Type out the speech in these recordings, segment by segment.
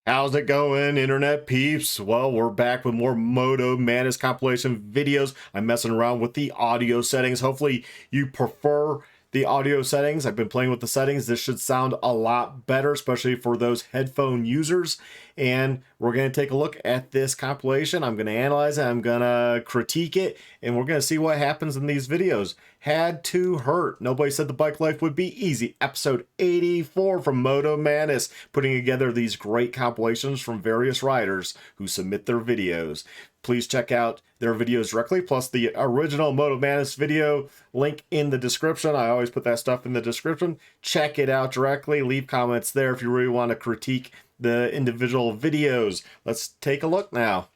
How's it going, internet peeps? Well, we're back with more Moto Madness compilation videos. I'm messing around with the audio settings. Hopefully you prefer the audio settings. I've been playing with the settings. This should sound a lot better, especially for those headphone users. And we're going to take a look at this compilation. I'm going to analyze it. I'm going to critique it. And we're going to see what happens in these videos. Had to hurt. Nobody said the bike life would be easy. Episode 84 from Moto Madness, putting together these great compilations from various riders who submit their videos. Please check out their videos directly, plus the original Moto Madness video link in the description. I always put that stuff in the description. Check it out directly. Leave comments there if you really want to critique the individual videos. Let's take a look now.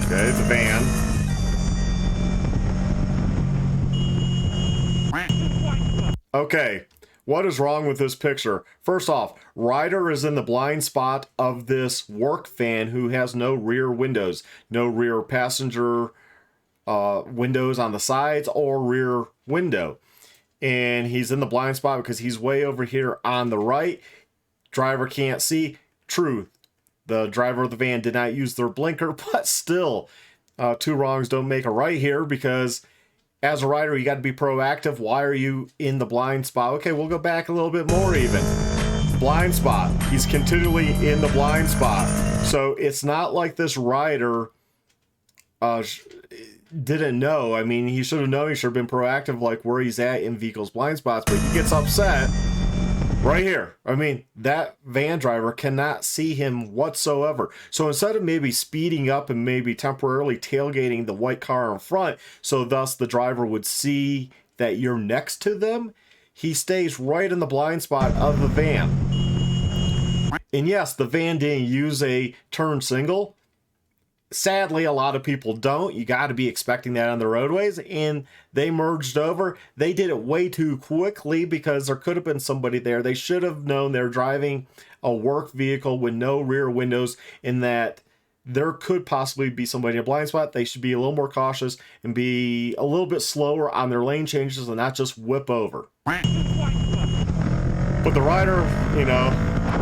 Okay, the van. Okay, what is wrong with this picture? First off, Ryder is in the blind spot of this work van who has no rear windows, no rear passenger windows on the sides or rear window. And he's in the blind spot because he's way over here on the right. Driver can't see. True, the driver of the van did not use their blinker, but still, two wrongs don't make a right here, because as a rider, you got to be proactive. Why are you in the blind spot? Okay, we'll go back a little bit more even. Blind spot. He's continually in the blind spot. So it's not like this rider didn't know. I mean, he should have known. He should have been proactive, like where he's at in vehicles' blind spots. But he gets upset right here. I mean, that van driver cannot see him whatsoever. So instead of maybe speeding up and maybe temporarily tailgating the white car in front, so thus the driver would see that you're next to them, he stays right in the blind spot of the van. And yes, the van didn't use a turn signal. Sadly, a lot of people don't. You got to be expecting that on the roadways, and they merged over. They did it way too quickly because there could have been somebody there. They should have known they're driving a work vehicle with no rear windows, and that there could possibly be somebody in a blind spot. They should be a little more cautious and be a little bit slower on their lane changes and not just whip over. But the rider, you know,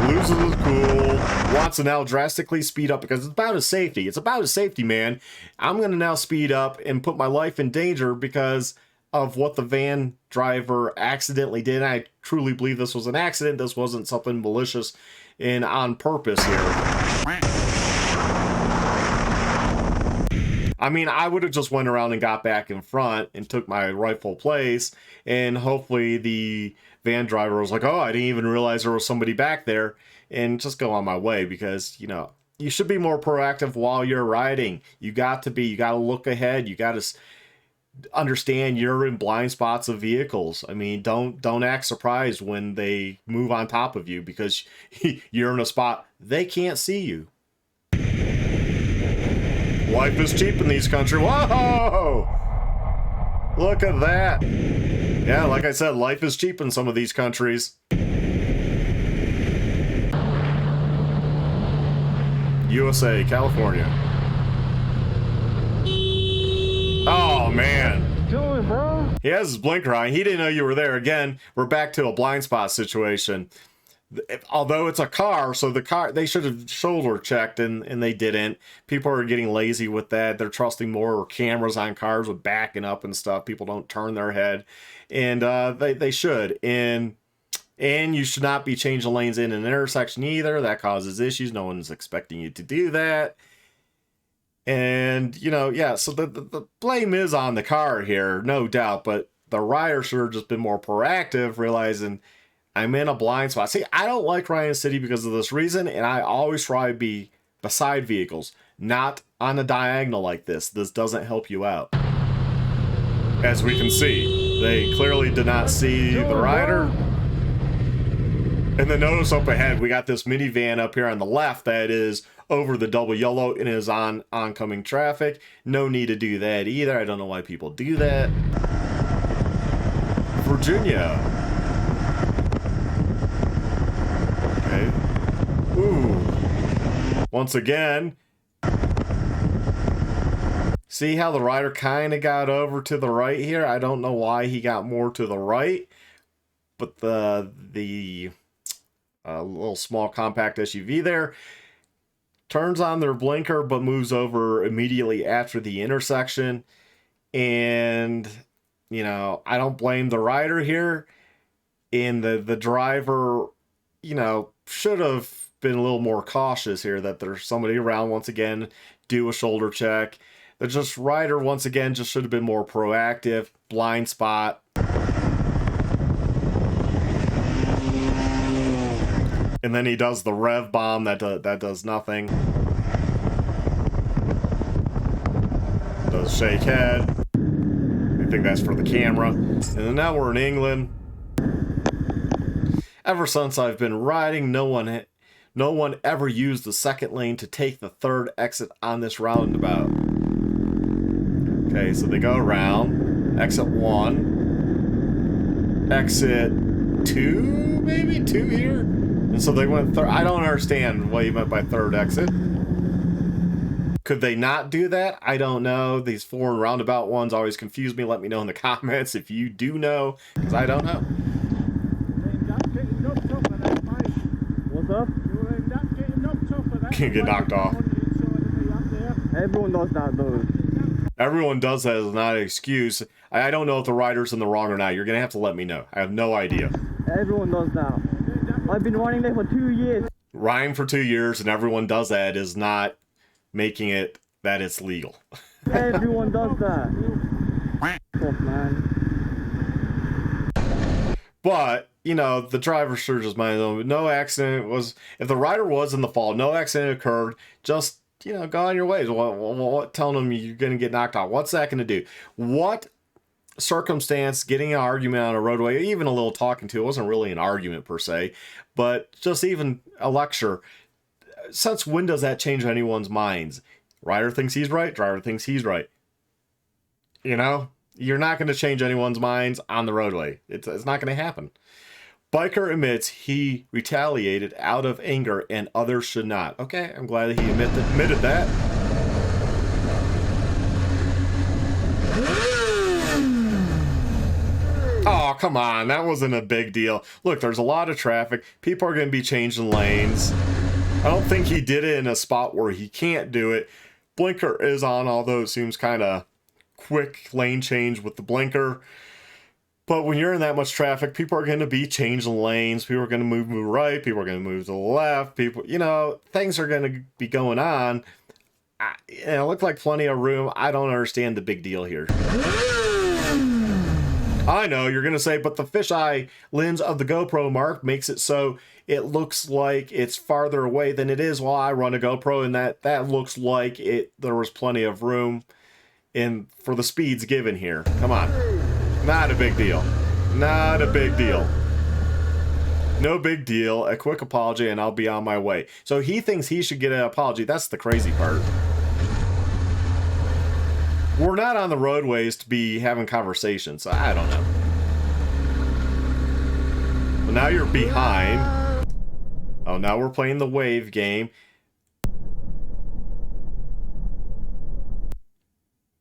loses his cool, wants to now drastically speed up because it's about his safety. It's about his safety, man. I'm going to now speed up and put my life in danger because of what the van driver accidentally did. I truly believe this was an accident. This wasn't something malicious and on purpose here. I mean, I would have just went around and got back in front and took my rightful place, and hopefully the van driver was like, oh, I didn't even realize there was somebody back there, and just go on my way, because, you know, you should be more proactive while you're riding. You got to look ahead. You got to understand you're in blind spots of vehicles. I mean, don't act surprised when they move on top of you because you're in a spot they can't see you. Life is cheap in these countries. Whoa! Look at that. Yeah, like I said, life is cheap in some of these countries. USA, California. Oh, man. What you doing, bro? He has his blinker on. He didn't know you were there. Again, we're back to a blind spot situation. Although it's a car, so the car, they should have shoulder checked, and they didn't. People are getting lazy with that. They're trusting more cameras on cars with backing up and stuff. People don't turn their head, and they should. And you should not be changing lanes in an intersection either. That causes issues. No one's expecting you to do that. And, you know, yeah, so the blame is on the car here, no doubt, but the rider should have just been more proactive, realizing I'm in a blind spot. See, I don't like riding in the city because of this reason, and I always try to be beside vehicles, not on a diagonal like this. This doesn't help you out. As we can see, they clearly did not see the rider. And then notice up ahead, we got this minivan up here on the left that is over the double yellow and is on oncoming traffic. No need to do that either. I don't know why people do that. Virginia. Ooh. Once again, see how the rider kind of got over to the right here? I don't know why he got more to the right, but the a little small compact SUV there. Turns on their blinker, but moves over immediately after the intersection. And, you know, I don't blame the rider here. And the driver, you know, should have been a little more cautious here, that there's somebody around once again, do a shoulder check. The just rider, once again, just should have been more proactive. Blind spot. And then he does the rev bomb that does nothing. Does shake head. I think that's for the camera. And then now we're in England. Ever since I've been riding, no one ever used the second lane to take the third exit on this roundabout. Okay, so they go around. Exit 1. Exit 2, maybe? 2 here? And so they went third. I don't understand what you meant by third exit. Could they not do that? I don't know. These foreign roundabout ones always confuse me. Let me know in the comments if you do know, because I don't know. What's up? Can get knocked off. Everyone does that though. Everyone does that as not an excuse. I don't know if the rider's in the wrong or not. You're going to have to let me know. I have no idea. Everyone does that. I've been riding there for 2 years. Riding for 2 years and everyone does that is not making it that it's legal. Everyone does that. Fuck, man. But, you know, the driver sure just minded. No accident was... If the rider was in the fault, no accident occurred, just, you know, go on your ways. What telling them you're going to get knocked out? What's that going to do? What circumstance, getting an argument on a roadway, even a little talking to, it wasn't really an argument per se, but just even a lecture. Since when does that change anyone's minds? Rider thinks he's right, driver thinks he's right. You know? You're not going to change anyone's minds on the roadway. It's not going to happen. Biker admits he retaliated out of anger and others should not. Okay, I'm glad he admitted that. Oh, come on. That wasn't a big deal. Look, there's a lot of traffic. People are going to be changing lanes. I don't think he did it in a spot where he can't do it. Blinker is on, although it seems kind of quick lane change with the blinker. But when you're in that much traffic, people are going to be changing lanes. People are going to move right. People are going to move to the left. People, you know, things are going to be going on. It looked like plenty of room. I don't understand the big deal here. I know you're going to say, but the fisheye lens of the GoPro, Mark, makes it so it looks like it's farther away than it is. Well, I run a GoPro and that looks like there was plenty of room for the speeds given here. Come on. Not a big deal. Not a big deal. No big deal. A quick apology and I'll be on my way. So he thinks he should get an apology. That's the crazy part. We're not on the roadways to be having conversations. So I don't know. But now you're behind. Oh, now we're playing the wave game.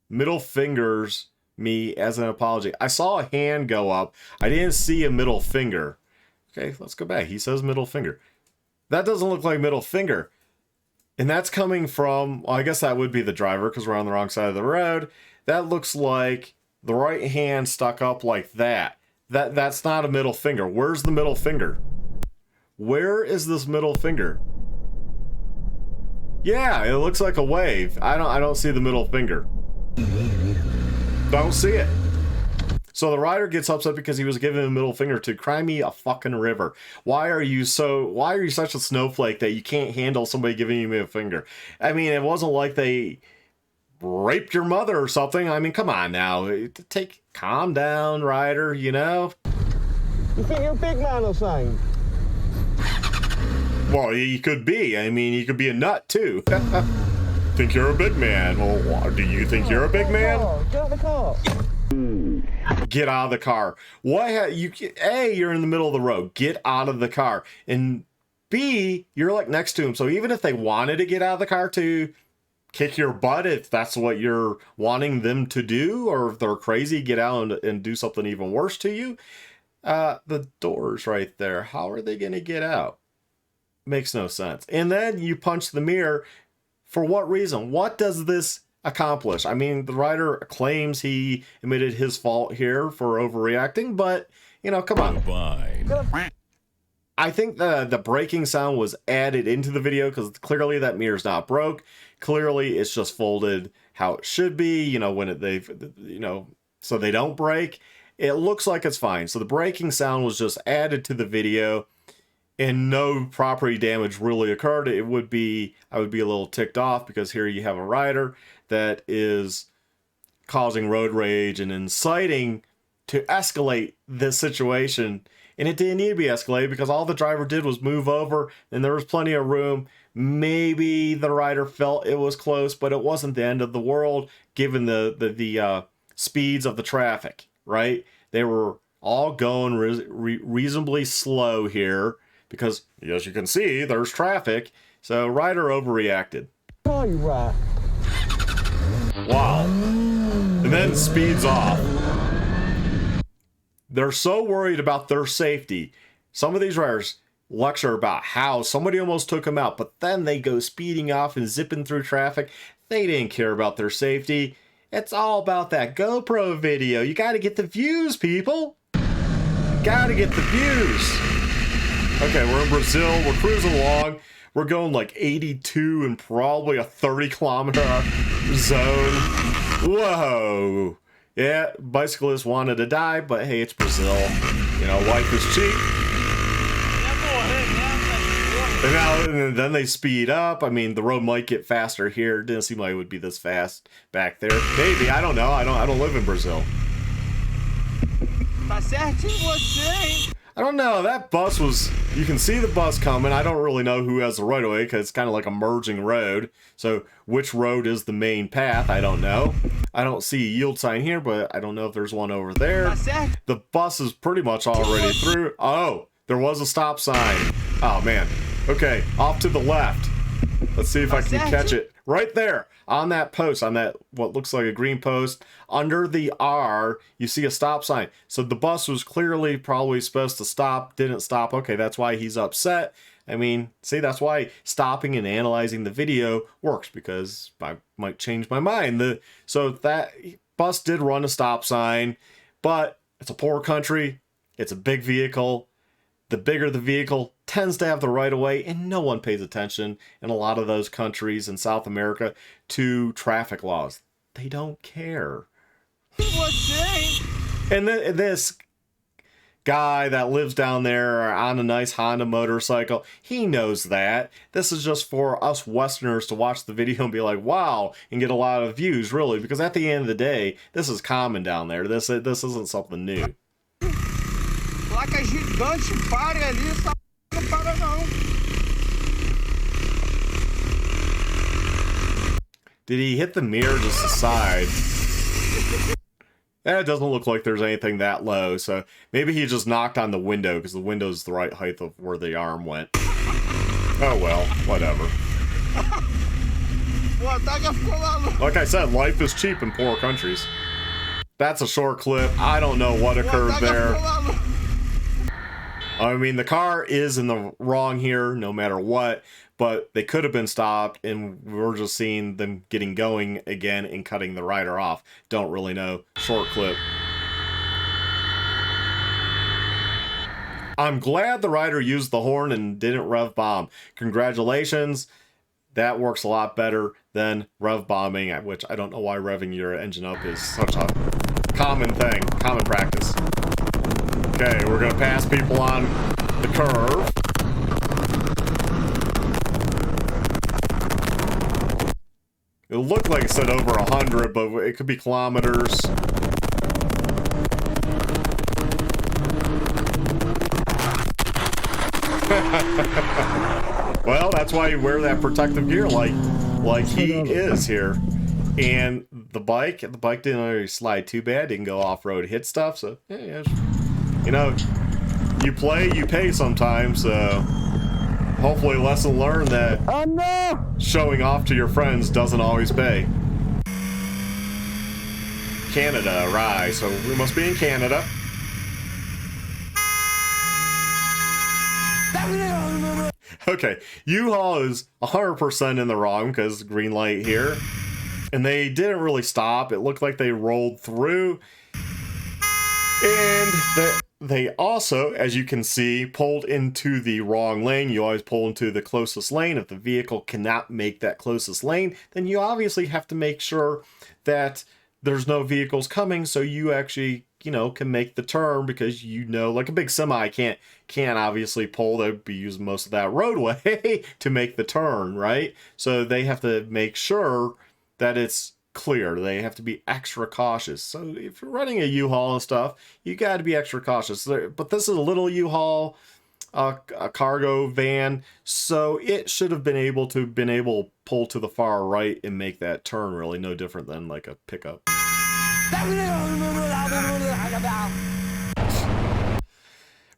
Middle fingers me as an apology. I saw a hand go up. I didn't see a middle finger. Okay, let's go back. He says middle finger. That doesn't look like middle finger. And that's coming from, well, I guess that would be the driver because we're on the wrong side of the road. That looks like the right hand stuck up like that. That's not a middle finger. Where's the middle finger? Where is this middle finger? Yeah, it looks like a wave. I don't see the middle finger. Don't see it. So the rider gets upset because he was given a middle finger to cry me a fucking river. Why are you such a snowflake that you can't handle somebody giving you a middle finger? I mean, it wasn't like they raped your mother or something. I mean, come on now. Calm down, rider, you know? You think you're a big man or something? Well, he could be. I mean, he could be a nut too. Think you're a big man. Well, do you think you're a big man? Get out of the car. Get out of the car. A, you're in the middle of the road. Get out of the car. And B, you're like next to him. So even if they wanted to get out of the car to kick your butt, if that's what you're wanting them to do, or if they're crazy, get out and do something even worse to you, the door's right there. How are they going to get out? Makes no sense. And then you punch the mirror. For what reason? What does this accomplish? I mean, the rider claims he admitted his fault here for overreacting, but, you know, come on. I think the braking sound was added into the video because clearly that mirror's not broke. Clearly it's just folded how it should be, you know, when so they don't break. It looks like it's fine. So the braking sound was just added to the video and no property damage really occurred. I would be a little ticked off because here you have a rider that is causing road rage and inciting to escalate this situation. And it didn't need to be escalated because all the driver did was move over and there was plenty of room. Maybe the rider felt it was close, but it wasn't the end of the world given the speeds of the traffic, right? They were all going reasonably slow here because, as you can see, there's traffic. So rider overreacted. Oh, you right. Wow. And then speeds off. They're so worried about their safety. Some of these riders lecture about how somebody almost took them out, but then they go speeding off and zipping through traffic. They didn't care about their safety. It's all about that GoPro video. You got to get the views, people. Got to get the views. Okay, we're in Brazil. We're cruising along. We're going like 82 and probably a 30-kilometer zone. Whoa. Yeah, bicyclists wanted to die, but hey, it's Brazil. You know, life is cheap. And then they speed up. I mean, the road might get faster here. It didn't seem like it would be this fast back there. Maybe, I don't know. I don't live in Brazil. I don't know. That bus was, you can see the bus coming. I don't really know who has the right of way because it's kind of like a merging road. So which road is the main path? I don't know. I don't see a yield sign here, but I don't know if there's one over there. The bus is pretty much already through. Oh, there was a stop sign. Oh, man. Okay, off to the left. Let's see if I can catch it. Right there, on that post, on that, what looks like a green post, under the R, you see a stop sign. So the bus was clearly probably supposed to stop, didn't stop. Okay, that's why he's upset. I mean, see, that's why stopping and analyzing the video works, because I might change my mind. So that bus did run a stop sign, but it's a poor country. It's a big vehicle. The bigger the vehicle tends to have the right of way, and no one pays attention in a lot of those countries in South America to traffic laws. They don't care. And this guy that lives down there on a nice Honda motorcycle, he knows that. This is just for us Westerners to watch the video and be like, wow, and get a lot of views, really, because at the end of the day, this is common down there. This isn't something new. Placa gigante, pare ali, essa não para não. Did he hit the mirror just aside? It doesn't look like there's anything that low, so maybe he just knocked on the window because the window's the right height of where the arm went. Oh well, whatever. Like I said, life is cheap in poor countries. That's a short clip. I don't know what occurred there. I mean, the car is in the wrong here, no matter what, but they could have been stopped, and we're just seeing them getting going again and cutting the rider off. Don't really know. Short clip. I'm glad the rider used the horn and didn't rev bomb. Congratulations. That works a lot better than rev bombing, which I don't know why revving your engine up is such a common thing, common practice. Okay, we're going to pass people on the curve. It looked like it said over 100, but it could be kilometers. Well, that's why you wear that protective gear like he is here. And the bike didn't really slide too bad. Didn't go off-road, hit stuff. So, yeah. You know, you play, you pay sometimes, so hopefully lesson learned that showing off to your friends doesn't always pay. Canada, right, so we must be in Canada. Okay. Okay, U-Haul is 100% in the wrong because green light here. And they didn't really stop. It looked like they rolled through. And they also, as you can see, pulled into the wrong lane. You always pull into the closest lane. If the vehicle cannot make that closest lane, then you obviously have to make sure that there's no vehicles coming, so you actually, you know, can make the turn, because you know, like a big semi can't obviously pull. They'd be using most of that roadway to make the turn, right? So they have to make sure that it's clear. They have to be extra cautious. So if you're running a U-Haul and stuff, you got to be extra cautious. But this is a little U-Haul, a cargo van, so it should have been able to pull to the far right and make that turn. Really no different than like a pickup.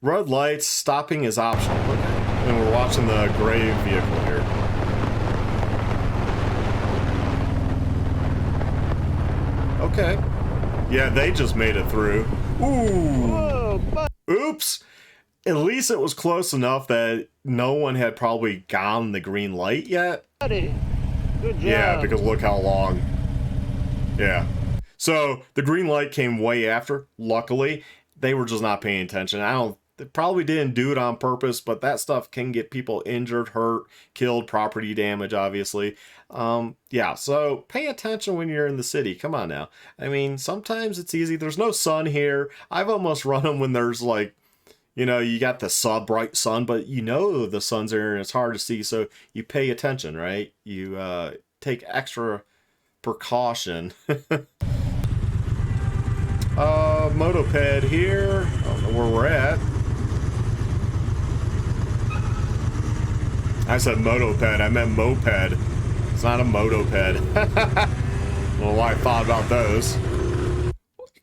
Red lights, stopping is optional. Okay. And we're watching the gray vehicle here. Okay. Yeah, they just made it through. Ooh. Whoa, Oops. At least it was close enough that no one had probably gone the green light yet. buddy. Good job. Yeah, because look how long. Yeah. So the green light came way after. Luckily, they were just not paying attention. They probably didn't do it on purpose, but that stuff can get people injured, hurt, killed, property damage, obviously. Yeah, so pay attention when you're in the city. Come on now. I mean, sometimes it's easy. There's no sun here. I've almost run them when there's like, you know, you got the bright sun, but you know the sun's there and it's hard to see, so you pay attention, right? You take extra precaution. Motoped here. I don't know where we're at. I said motoped, I meant moped. It's not a motoped. I don't know why I thought about those.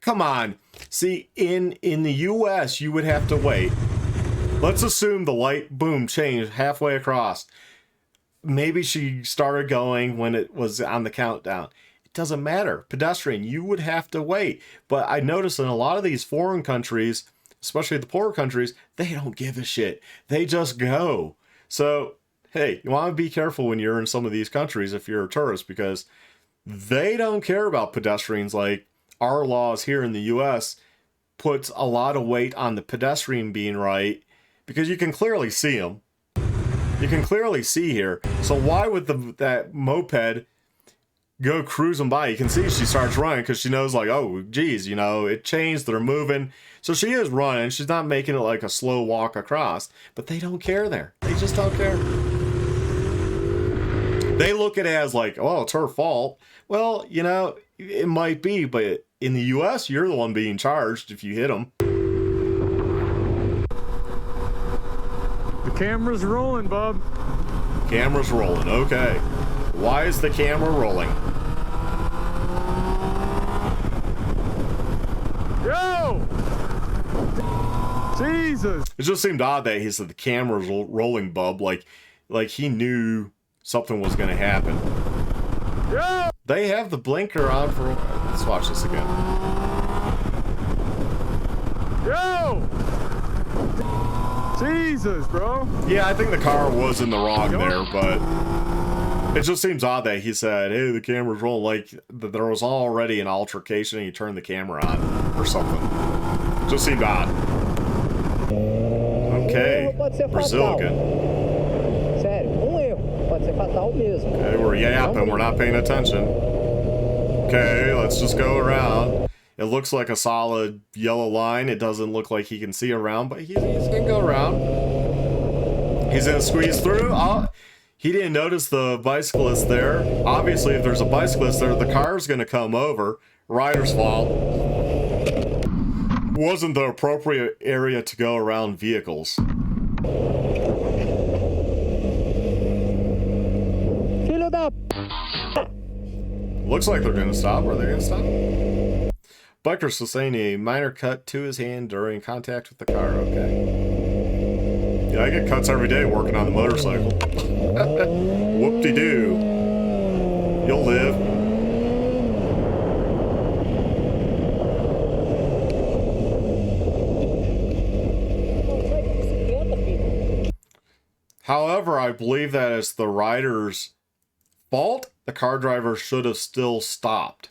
Come on. See, in the US, you would have to wait. Let's assume the light, boom, changed halfway across. Maybe she started going when it was on the countdown. It doesn't matter. Pedestrian, you would have to wait. But I noticed in a lot of these foreign countries, especially the poorer countries, they don't give a shit. They just go. So, hey, you want to be careful when you're in some of these countries if you're a tourist, because they don't care about pedestrians like our laws here in the US puts a lot of weight on the pedestrian being right, because you can clearly see them. You can clearly see here. So why would that moped go cruising by? You can see she starts running because she knows, like, oh, geez, you know, it changed, they're moving. So she is running. She's not making it like a slow walk across. But they don't care there. They just don't care. They look at it as like, oh, it's her fault. Well, you know, it might be, but in the US, you're the one being charged if you hit them. The camera's rolling, bub. Camera's rolling, okay. Why is the camera rolling? Yo! Jesus! It just seemed odd that he said the camera's rolling, bub, like he knew something was gonna happen. Yo! They have the blinker on for... Let's watch this again. Yo! Jesus, bro. Yeah, I think the car was in the wrong there, but it just seems odd that he said, hey, the camera's rolling, like there was already an altercation and he turned the camera on or something. It just seemed odd. Okay, Brazil again. Sério, erro. Pode ser fatal mesmo. Okay, we're yapping, we're not paying attention. Okay, let's just go around. It looks like a solid yellow line. It doesn't look like he can see around, but he's gonna go around. He's gonna squeeze through. Oh, he didn't notice the bicyclist there. Obviously, if there's a bicyclist there, the car's gonna come over. Rider's fault. Wasn't the appropriate area to go around vehicles. Filho da... Looks like they're gonna stop. Are they gonna stop? Biker sustained a minor cut to his hand during contact with the car. Okay. Yeah, I get cuts every day working on the motorcycle. Whoop-de-doo. You'll live. However, I believe that it's the rider's fault. The car driver should have still stopped.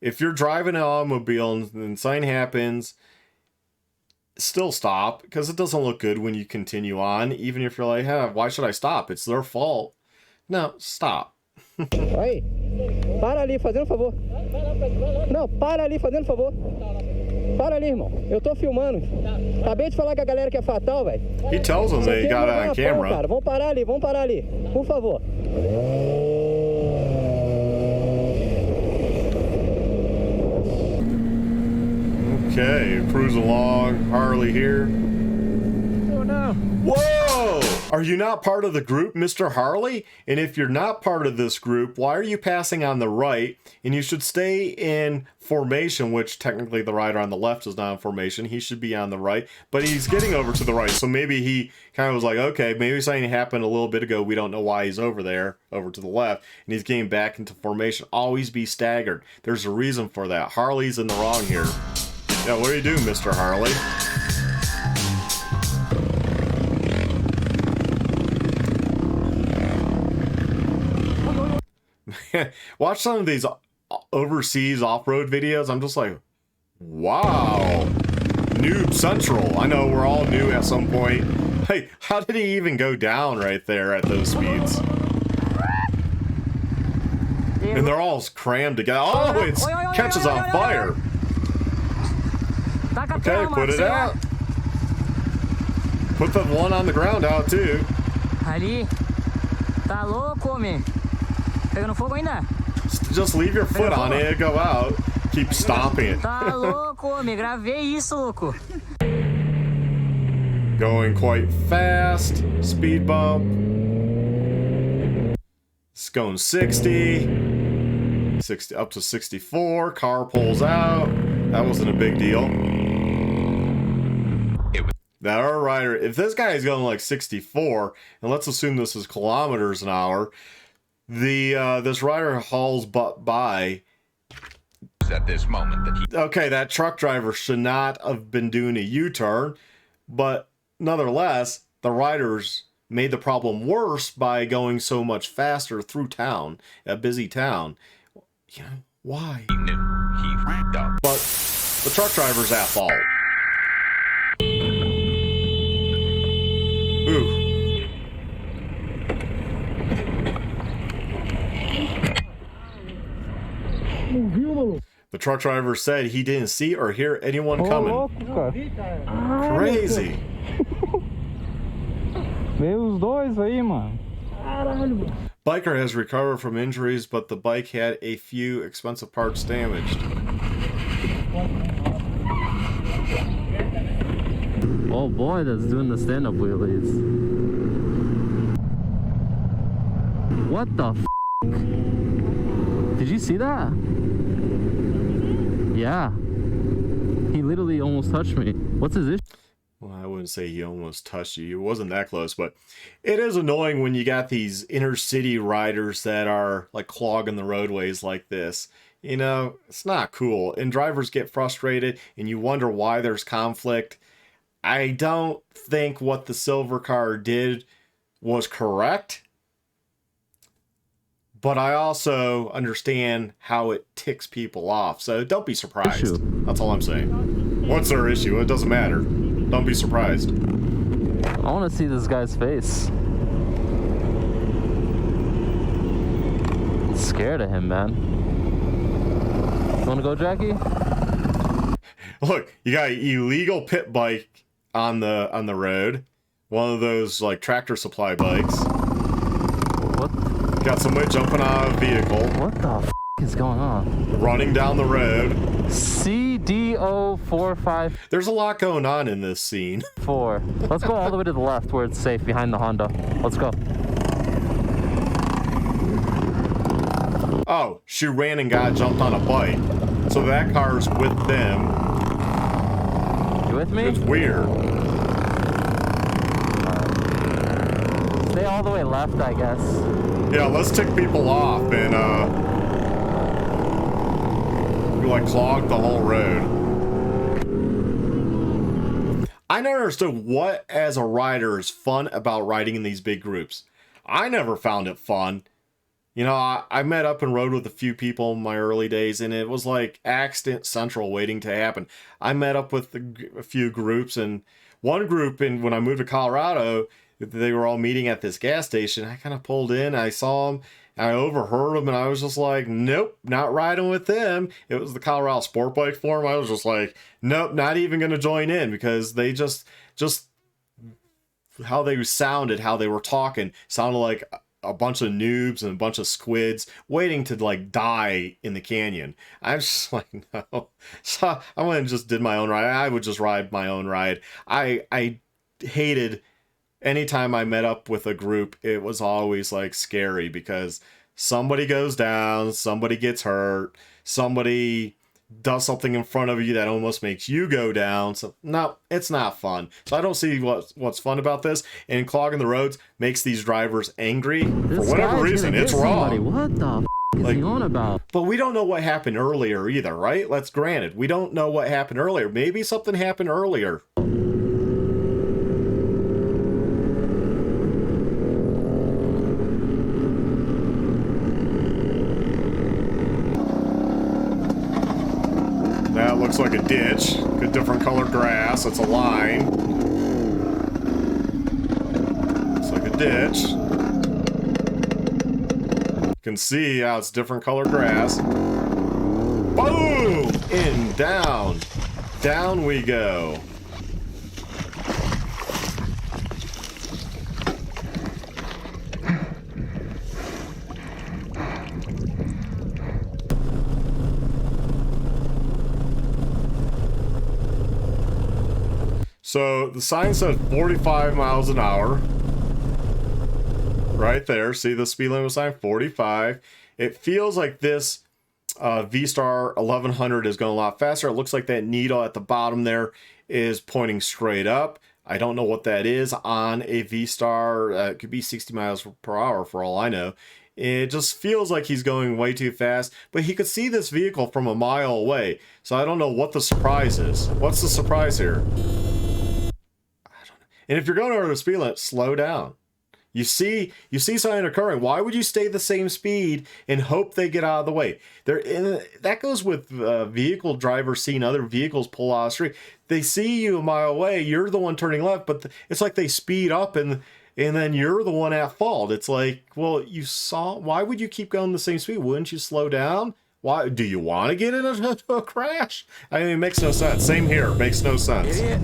If you're driving an automobile and something happens, still stop, because it doesn't look good when you continue on, even if you're like, hey, why should I stop? It's their fault. No, stop. Aí, para ali, fazendo favor. Não, para ali, fazendo favor. Para ali, irmão. Eu tô filmando. Acabei de falar com a galera que é fatal, velho. He tells them they got it on camera. Cara, vamos parar ali, por favor. Okay, cruising along, Harley here. Oh no. Whoa! Are you not part of the group, Mr. Harley? And if you're not part of this group, why are you passing on the right? And you should stay in formation, which technically the rider on the left is not in formation. He should be on the right, but he's getting over to the right. So maybe he kind of was like, okay, maybe something happened a little bit ago. We don't know why he's over there, over to the left, and he's getting back into formation. Always be staggered. There's a reason for that. Harley's in the wrong here. Yeah, what do you do, Mr. Harley? Watch some of these overseas off-road videos. I'm just like, wow. Noob Central. I know we're all new at some point. Hey, how did he even go down right there at those speeds? And they're all crammed together. Oh, it catches on fire. Okay, put it out. Put the one on the ground out too. Ali. Tá louco, homem. Pegando fogo ainda. Just leave your foot on it and go out. Keep stomping it. Tá louco, homem. Gravei isso, louco. Going quite fast. Speed bump. It's going 60. 60 up to 64. Car pulls out. That wasn't a big deal. Now our rider, if this guy is going like 64, and let's assume this is kilometers an hour, this rider hauls butt by. At this moment that he Okay, that truck driver should not have been doing a U-turn, but nonetheless, the riders made the problem worse by going so much faster through town, a busy town. You know, why? knew he f***ed up. But the truck driver's at fault. Ooh. The truck driver said he didn't see or hear anyone coming. Crazy. Veio os dois aí, mano. Biker has recovered from injuries, but the bike had a few expensive parts damaged. Oh boy, that's doing the stand-up wheelies. What the f***? Did you see that? Yeah. He literally almost touched me. What's his issue? Well, I wouldn't say he almost touched you. It wasn't that close, but it is annoying when you got these inner city riders that are like clogging the roadways like this. You know, it's not cool. And drivers get frustrated and you wonder why there's conflict. I don't think what the silver car did was correct. But I also understand how it ticks people off. So don't be surprised. Issue. That's all I'm saying. What's their issue? It doesn't matter. Don't be surprised. I want to see this guy's face. I'm scared of him, man. You want to go, Jackie? Look, you got an illegal pit bike on the road. One of those like tractor supply bikes. What? Got somebody jumping out of a vehicle. What the f is going on? Running down the road. CDO454. There's a lot going on in this scene. Let's go all the way to the left where it's safe behind the Honda. Let's go. Oh, she ran and got jumped on a bike. So that car's with them. You with me? It's weird. Stay all the way left, I guess. Yeah, let's tick people off and we like clog the whole road. I never understood what, as a rider, is fun about riding in these big groups. I never found it fun. You know, I met up and rode with a few people in my early days, and it was like accident central waiting to happen. I met up with a few groups, and one group, and when I moved to Colorado, they were all meeting at this gas station. I kind of pulled in, I saw them, I overheard them, and I was just like, nope, not riding with them. It was the Colorado Sport Bike Forum. I was just like, nope, not even going to join in, because they just how they sounded, how they were talking, sounded like a bunch of noobs and a bunch of squids waiting to like die in the canyon. I was just like, no. So I went and just did my own ride. I would just ride my own ride. I hated anytime I met up with a group. It was always like scary because somebody goes down, somebody gets hurt, somebody does something in front of you that almost makes you go down. So no, it's not fun. So I don't see what's fun about this. And clogging the roads makes these drivers angry for whatever reason. It's wrong. What the is he on about? But we don't know what happened earlier either, right? Let's granted, we don't know what happened earlier. Maybe something happened earlier. That looks like a ditch. Good different colored grass. It's a line. Looks like a ditch. You can see how it's different colored grass. Boom! In, down. Down we go. So the sign says 45 miles an hour. Right there. See the speed limit sign? 45. It feels like this V-Star 1100 is going a lot faster. It looks like that needle at the bottom there is pointing straight up. I don't know what that is on a V-Star. It could be 60 miles per hour for all I know. It just feels like he's going way too fast, but he could see this vehicle from a mile away. So I don't know what the surprise is. What's the surprise here? And if you're going over the speed limit, slow down. You see something occurring. Why would you stay the same speed and hope they get out of the way? That goes with vehicle drivers seeing other vehicles pull out of the street. They see you a mile away. You're the one turning left, but it's like they speed up and then you're the one at fault. It's like, well, why would you keep going the same speed? Wouldn't you slow down? Why do you want to get into a crash? I mean, it makes no sense. Same here. Makes no sense. Idiot.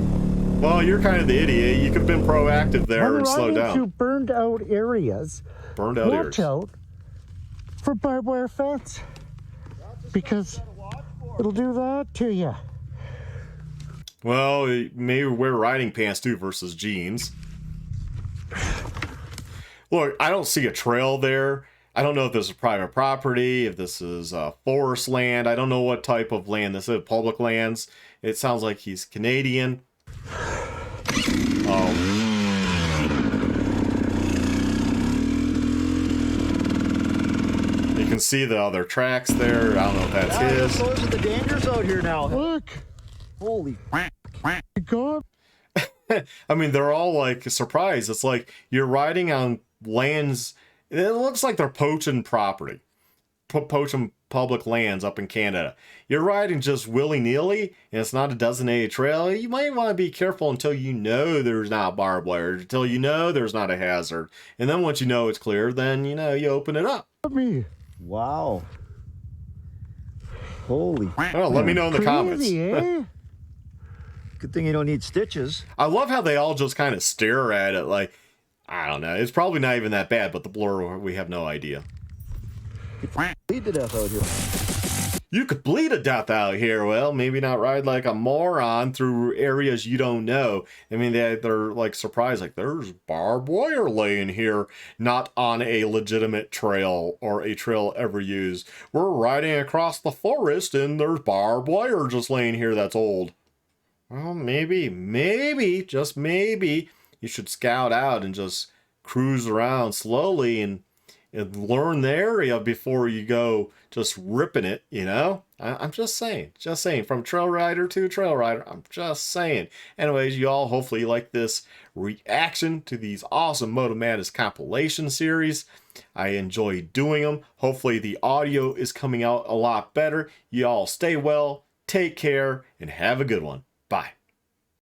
Well, you're kind of the idiot. You could have been proactive there and slowed down. To burned out areas. Burned out areas. Watch out for barbed wire fence, because it'll do that to you. Well, maybe wear riding pants too versus jeans. Look, I don't see a trail there. I don't know if this is private property, if this is forest land. I don't know what type of land this is. Public lands. It sounds like he's Canadian. Oh. You can see the other tracks there. I don't know if that's his. Those are the dangers out here now. Look. Holy God. I mean, they're all like surprised. It's like you're riding on lands. It looks like they're poaching property. Poaching public lands up in Canada. You're riding just willy-nilly, and it's not a designated trail. You might want to be careful until you know there's not barbed wire, until you know there's not a hazard. And then once you know it's clear, then, you open it up. Me. wow. Holy. Well, let me know in the comments. Eh? Good thing you don't need stitches. I love how they all just kind of stare at it like, I don't know. It's probably not even that bad, but the blur, we have no idea. Bleed to death out here. You could bleed to death out here. Well, maybe not ride like a moron through areas you don't know. I mean, they're like surprised, like there's barbed wire laying here, not on a legitimate trail or a trail ever used. We're riding across the forest and there's barbed wire just laying here that's old. Well, maybe, just maybe, you should scout out and just cruise around slowly and learn the area before you go just ripping it, I'm just saying, from trail rider to trail rider, I'm just saying. Anyways, you all, hopefully you like this reaction to these awesome Moto Madness compilation series. I enjoy doing them. Hopefully the audio is coming out a lot better. You all stay well, take care, and have a good one. Bye.